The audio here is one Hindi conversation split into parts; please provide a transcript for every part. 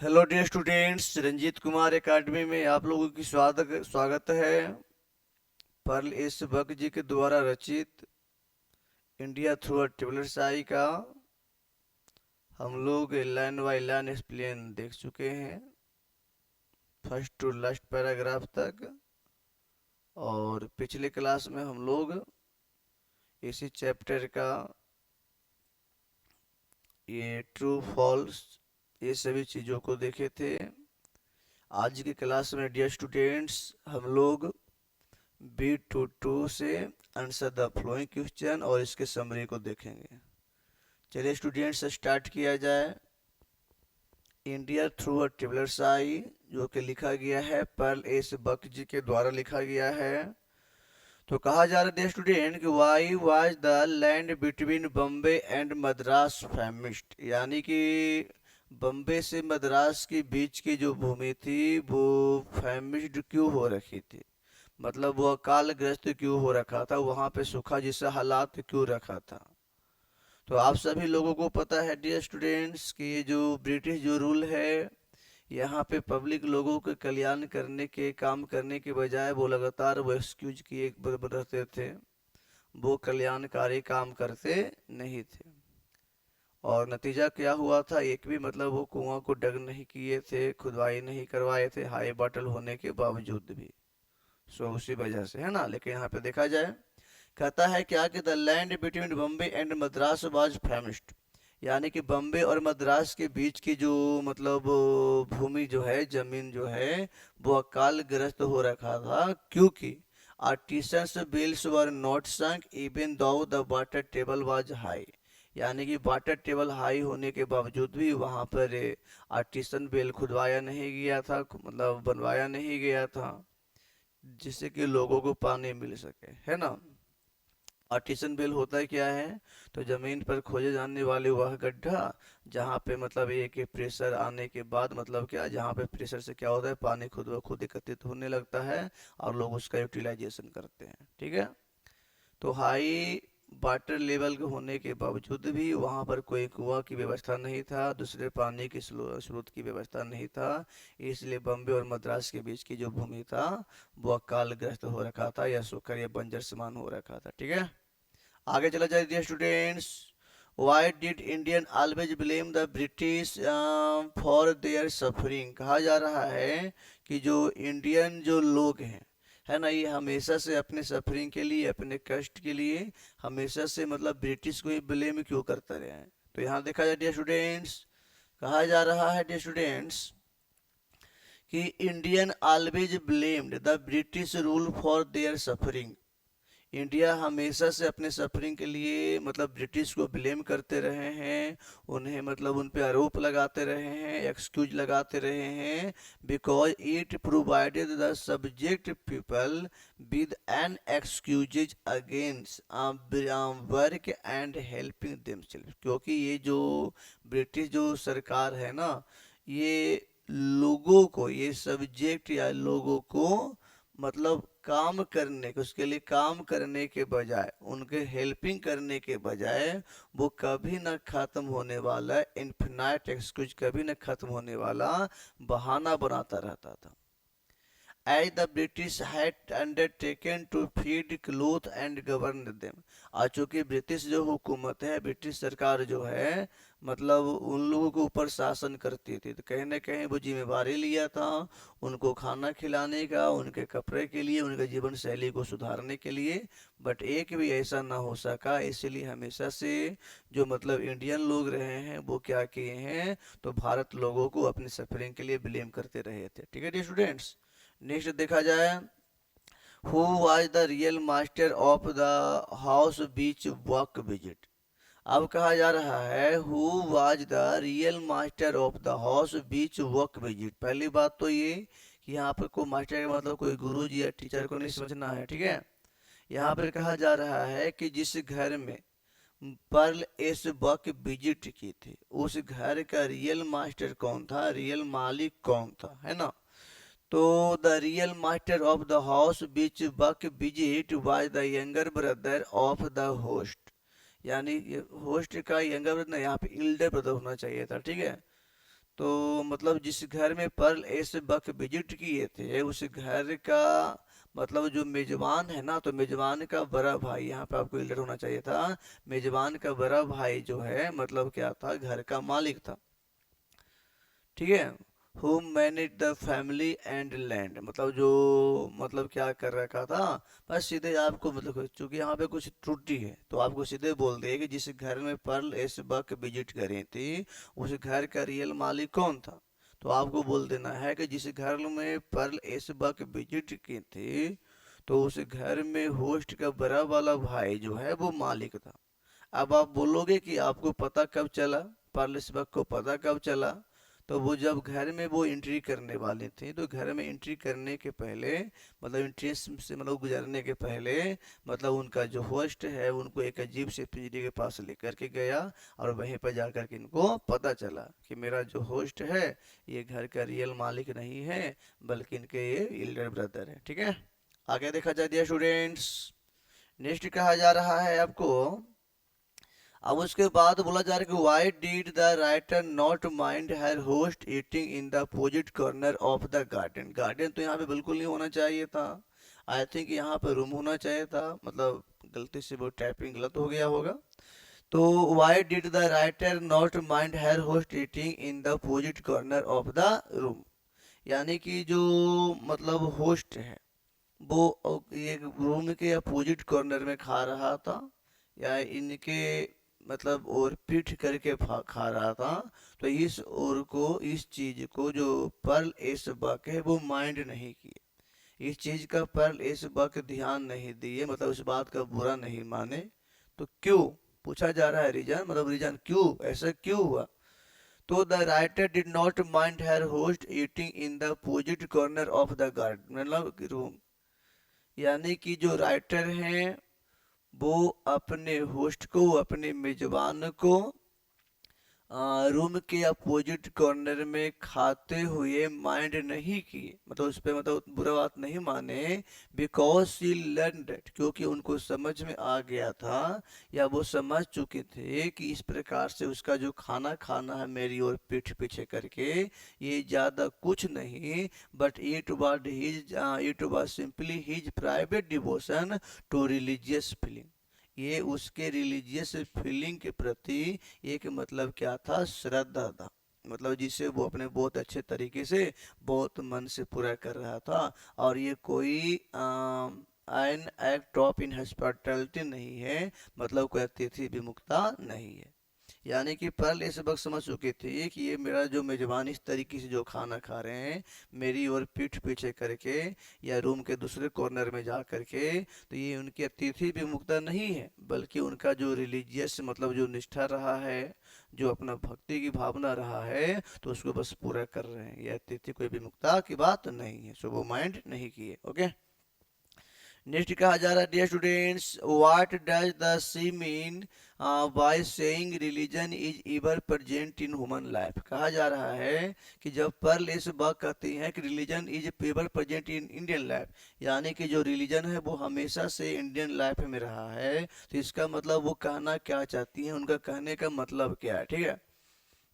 Hello dear students, Ranjeet Kumar Academy में आप लोगों की स्वागत स्वागत है। पर्ल एस बक जी के द्वारा रचित इंडिया थ्रू अ ट्रेवलर्स आई का हम लोग लाइन बाय लाइन एक्सप्लेन देख चुके हैं, फर्स्ट टू लास्ट पैराग्राफ तक। और पिछले क्लास में हम लोग इसी चैप्टर का ये ट्रू फॉल्स ये सभी चीज़ों को देखे थे। आज की क्लास में डियर स्टूडेंट्स हम लोग B22 से आंसर द फ्लोइंग क्वेश्चन और इसके समरी को देखेंगे। चलिए स्टूडेंट्स स्टार्ट किया जाए। इंडिया थ्रू अ ट्रेवलर्स आई, जो कि लिखा गया है पर्ल एस बक जी के द्वारा लिखा गया है। तो कहा जा रहा है स्टूडेंट कि why was the land between Bombay and Madras famished, यानी कि बम्बे से मद्रास के बीच की जो भूमि थी वो फेमिस्ड क्यों हो रखी थी, मतलब वो अकालग्रस्त क्यों हो रखा था, वहां पे सूखा जैसा हालात क्यों रखा था। तो आप सभी लोगों को पता है डियर स्टूडेंट्स कि ये जो ब्रिटिश जो रूल है, यहाँ पे पब्लिक लोगों के कल्याण करने के काम करने के बजाय वो लगातार वो एक्सक्यूज किए रहते थे, वो कल्याणकारी काम करते नहीं थे। और नतीजा क्या हुआ था, एक भी मतलब वो कुआं को डग नहीं किए थे, खुदवाई नहीं करवाए थे, हाई बॉटल होने के बावजूद भी। सो उसी वजह से है ना। लेकिन यहाँ पे देखा जाए, कहता है क्या कि the land between Bombay and Madras was famished, यानी कि बम्बे और मद्रास के बीच की जो मतलब भूमि जो है, जमीन जो है, वो अकालग्रस्त हो रखा था, क्योंकि artisans bills were not sunk even though the water table was high, यानी कि वाटर टेबल हाई होने के बावजूद भी वहां पर आर्टिसन बेल खुदवाया नहीं गया था, मतलब बनवाया नहीं गया था, जिससे कि लोगों को पानी मिल सके, है ना। आर्टिसन बेल होता है क्या है, तो जमीन पर खोजे जाने वाले वह गड्ढा जहाँ पे मतलब एक प्रेशर आने के बाद मतलब क्या, जहाँ पे प्रेशर से क्या होता है, पानी खुद ब खुद एकत्रित होने लगता है और लोग उसका यूटिलाइजेशन करते हैं, ठीक है। तो हाई वाटर लेवल के होने के बावजूद भी वहां पर कोई कुआं की व्यवस्था नहीं था, दूसरे पानी के स्रोत की व्यवस्था नहीं था, इसलिए बम्बे और मद्रास के बीच की जो भूमि था वो अकालग्रस्त हो रखा था, या सूखा या बंजर समान हो रखा था, ठीक है। आगे चला जाए dear students. Why did Indian always blame the British for their suffering, कहा जा रहा है कि जो इंडियन जो लोग हैं, है ना, ये हमेशा से अपने सफरिंग के लिए, अपने कष्ट के लिए हमेशा से मतलब ब्रिटिश को ही ब्लेम क्यों करते रहे हैं। तो यहाँ देखा जाए डियर स्टूडेंट्स, कहा जा रहा है डियर स्टूडेंट्स कि Indian always blamed the British rule for their suffering, India हमेशा से अपने सफरिंग के लिए मतलब ब्रिटिश को ब्लेम करते रहे हैं, उन्हें मतलब उन पे आरोप लगाते रहे हैं, एक्सक्यूज लगाते रहे हैं, because it provided the subject people with an excuses against work and helping themselves, क्योंकि ये जो ब्रिटिश जो सरकार है ना, ये लोगों को, ये सब्जेक्ट या लोगों को मतलब काम करने के, उसके लिए काम करने के बजाय, उनके हेल्पिंग करने के बजाय वो कभी न खत्म होने वाला इन्फिनाइट एक्सक्यूज, कभी न खत्म होने वाला बहाना बनाता रहता था। As the British had undertaken to feed, clothe and govern them, आज चूंकि ब्रिटिश जो हुकूमत है, ब्रिटिश सरकार जो है, मतलब उन लोगों के ऊपर शासन करती थी, तो कहीं ना कहीं वो जिम्मेवारी लिया था उनको खाना खिलाने का, उनके कपड़े के लिए, उनके जीवन शैली को सुधारने के लिए। बट एक भी ऐसा ना हो सका, इसलिए हमेशा से जो मतलब इंडियन लोग रहे हैं वो क्या किए हैं, तो भारत लोगों को अपनी सफरिंग के लिए ब्लेम करते रहे थे, ठीक है स्टूडेंट्स। नेक्स्ट देखा जाए, who was the real master of the house beach walk visit, अब कहा जा रहा है who was the real master of the house beach walk visit. पहली बात तो ये कि यहाँ पर कोई मास्टर का मतलब कोई गुरु जी या टीचर को नहीं समझना है, ठीक है। यहाँ पर कहा जा रहा है कि जिस घर में पर्ल एस बक विजिट की थी, उस घर का रियल मास्टर कौन था, रियल मालिक कौन था, है ना। तो the real master of the house which Buck visit was the younger brother of the host, यानी होस्ट का यंगर ब्रदर, यहाँ पे इल्डर ब्रदर होना चाहिए था, ठीक है। तो मतलब जिस घर में पर्ल एस बक विजिट किए थे उस घर का मतलब जो मेजबान है ना, तो मेजबान का बड़ा भाई, यहाँ पे आपको इलर होना चाहिए था, मेजबान का बड़ा भाई जो है मतलब क्या था, घर का मालिक था। ठीक है। whom managed the family and land, मतलब जो मतलब क्या कर रखा था, बस सीधे आपको मतलब चूंकि यहाँ पे कुछ त्रुटि है तो आपको सीधे बोल दिए कि जिस घर में पर्ल एस बक विजिट करी थी उस घर का रियल मालिक कौन था। तो आपको बोल देना है कि जिस घर में पर्ल एस बक विजिट की थी तो उस घर में होस्ट का बड़ा वाला भाई जो है वो मालिक था। अब आप बोलोगे कि आपको पता कब चला, पार्लिसबर्ग को पता कब चला, तो वो जब घर में वो एंट्री करने वाले थे तो घर में एंट्री करने के पहले मतलब एंट्रेंस से मतलब गुजरने के पहले मतलब उनका जो होस्ट है उनको एक अजीब से पिंजरे के पास लेकर के गया और वहीं पर जाकर के इनको पता चला कि मेरा जो होस्ट है ये घर का रियल मालिक नहीं है बल्कि इनके ये एल्डर ब्रदर है। ठीक है, आगे देखा जाए दिया स्टूडेंट्स। नेक्स्ट कहा जा रहा है आपको, अब उसके बाद बोला जा रहा है कि why did the writer not mind her host eating in the opposite corner of the garden. Garden तो यहाँ पे बिल्कुल नहीं होना चाहिए था, आई थिंक यहाँ पे रूम होना चाहिए था, मतलब गलती से वो टाइपिंग गलत हो गया होगा। तो why did the writer not mind her host eating in the opposite corner of the room, यानी कि जो मतलब होस्ट है वो ये रूम के अपोजिट कॉर्नर में खा रहा था या इनके मतलब और पीठ करके खा रहा था। तो इस और को इस चीज को जो पर्ल एस बक है वो माइंड नहीं किए, इस चीज का पर्ल एस बक ध्यान नहीं दिए, मतलब उस बात का बुरा नहीं माने। तो क्यों पूछा जा रहा है, रीजन मतलब रीजन क्यों ऐसा क्यों हुआ। तो the writer did not mind her host eating in the opposite corner of the garden, मतलब रूम, यानी कि जो राइटर हैं वो अपने होस्ट को अपने मेजबान को रूम के अपोजिट कॉर्नर में खाते हुए माइंड नहीं किए, मतलब उस पर मतलब बुरा बात नहीं माने, बिकॉज शी लर्न दैट, क्योंकि उनको समझ में आ गया था या वो समझ चुके थे कि इस प्रकार से उसका जो खाना खाना है मेरी और पीठ पीछे करके ये ज्यादा कुछ नहीं, but it was simply his private devotion to religious feeling, ये उसके रिलीजियस फीलिंग के प्रति एक मतलब क्या था, श्रद्धा था, मतलब जिसे वो अपने बहुत अच्छे तरीके से बहुत मन से पूरा कर रहा था। और ये कोई an act of in hospitality नहीं है, मतलब कोई अतिथि विमुखता नहीं है। यानी कि पहले इस वक्त समझ चुके थे कि ये मेरा जो मेजबान इस तरीके से जो खाना खा रहे हैं मेरी और पीठ पीछे करके या रूम के दूसरे कॉर्नर में जा करके, तो ये उनकी अतिथि विमुखता नहीं है बल्कि उनका जो रिलीजियस मतलब जो निष्ठा रहा है, जो अपना भक्ति की भावना रहा है तो उसको बस पूरा कर रहे हैं, ये अतिथि कोई विमुखता की बात नहीं है, सो वो माइंड नहीं किए। ओके, नेक्स्ट कहा जा रहा है dear students, what does the C mean by saying religion is ever present in human life. कहा जा रहा है कि जब पर्ल इस बात कहती हैं कि religion is ever present in Indian life, यानी कि जो रिलीजन है वो हमेशा से इंडियन लाइफ में रहा है, तो इसका मतलब वो कहना क्या चाहती हैं, उनका कहने का मतलब क्या है। ठीक है,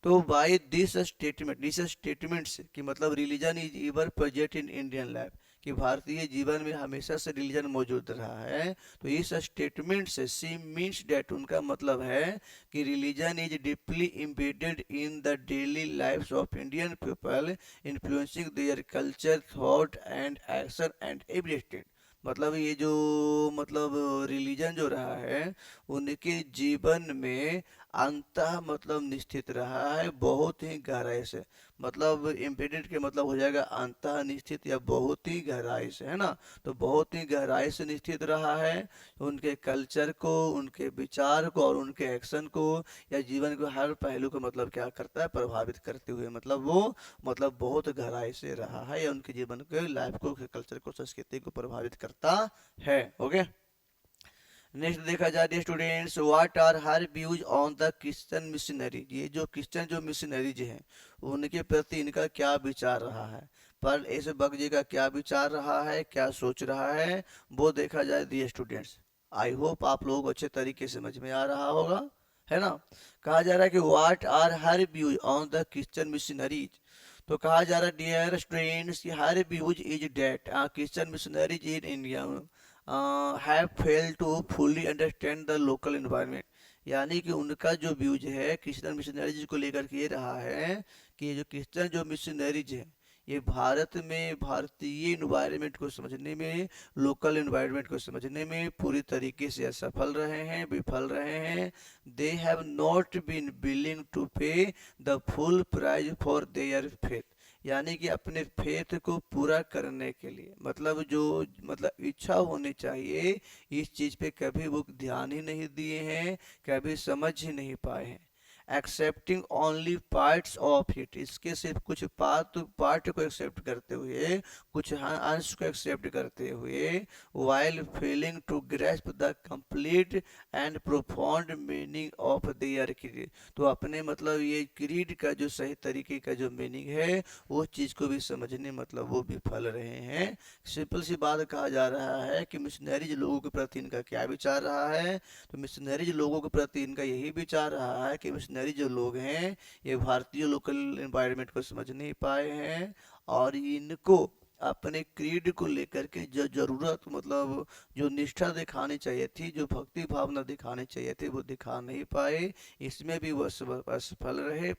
तो बाय दिस स्टेटमेंट से कि मतलब religion is ever present in Indian life, कि भारतीय जीवन में हमेशा से रिलीजन मौजूद रहा है, तो इस स्टेटमेंट से सी मीन्स डेट उनका मतलब है कि religion is deeply embedded in the daily lifes of Indian people, influencing their culture thought and action and every state, मतलब ये जो मतलब रिलीजन जो रहा है उनके जीवन में अंतः मतलब निश्चित रहा है बहुत ही गहराई से, मतलब एम्बेडेड के मतलब हो जाएगा अंतः निश्चित या बहुत ही गहराई से, है ना। तो बहुत ही गहराई से निश्चित रहा है, उनके कल्चर को उनके विचार को और उनके एक्शन को या जीवन को हर पहलू को मतलब क्या करता है, प्रभावित करते हुए, मतलब वो मतलब बहुत गहराई से रहा है या उनके जीवन के लाइफ को कल्चर को संस्कृति को प्रभावित करता है। ओके, नेक्स्ट देखा जाए students, what are her views on the Christian missionary, ये जो क्रिश्चियन जो मिशनरीज हैं उनके प्रति इनका क्या विचार रहा है, पर ऐसे बग जी का क्या विचार रहा है, क्या सोच रहा है, वो देखा जाए दिए स्टूडेंट्स। आई होप आप लोगों को अच्छे तरीके से समझ में आ रहा होगा, है ना। कहा जा रहा है कि what are her views on the Christian missionaries. तो कहा जा रहा है डियर स्टूडेंट्स की her views is that Christian missionaries in India have fail to fully understand the local environment. यानी कि उनका जो व्यूज है क्रिश्चियन मिशनरीज को लेकर के ये रहा है कि जो क्रिश्चियन जो मिशनरीज है ये भारत में भारतीय इन्वायरमेंट को समझने में, लोकल इन्वायरमेंट को समझने में पूरी तरीके से असफल रहे हैं, विफल रहे हैं। They have not been willing to pay the full price for their faith. यानी कि अपने फेथ को पूरा करने के लिए मतलब जो मतलब इच्छा होनी चाहिए इस चीज पे कभी वो ध्यान ही नहीं दिए हैं, कभी समझ ही नहीं पाए हैं। Accepting only parts of it, इसके सिर्फ कुछ पार्ट को एक्सेप्ट करते हुए, कुछ अंश को एक्सेप्ट करते हुए, while failing to grasp the complete and profound meaning of their creed। तो अपने मतलब ये क्रीड का जो सही तरीके का जो मीनिंग है वो चीज को भी समझने मतलब वो विफल रहे हैं। सिंपल सी बात कहा जा रहा है कि मिशनरीज लोगों के प्रति इनका क्या विचार रहा है। तो मिशनरीज लोगों के प्रति इनका यही विचार रहा है कि मिशनरी जो लोग हैं ये भारतीय लोकल एनवायरनमेंट को समझ नहीं पाए हैं और इनको अपने क्रीड को लेकर के जो जरूरत मतलब जो निष्ठा दिखानी चाहिए थी, जो भक्ति भावना दिखानी चाहिए थी वो दिखा नहीं पाए। इसमें भी वह असफल रहे।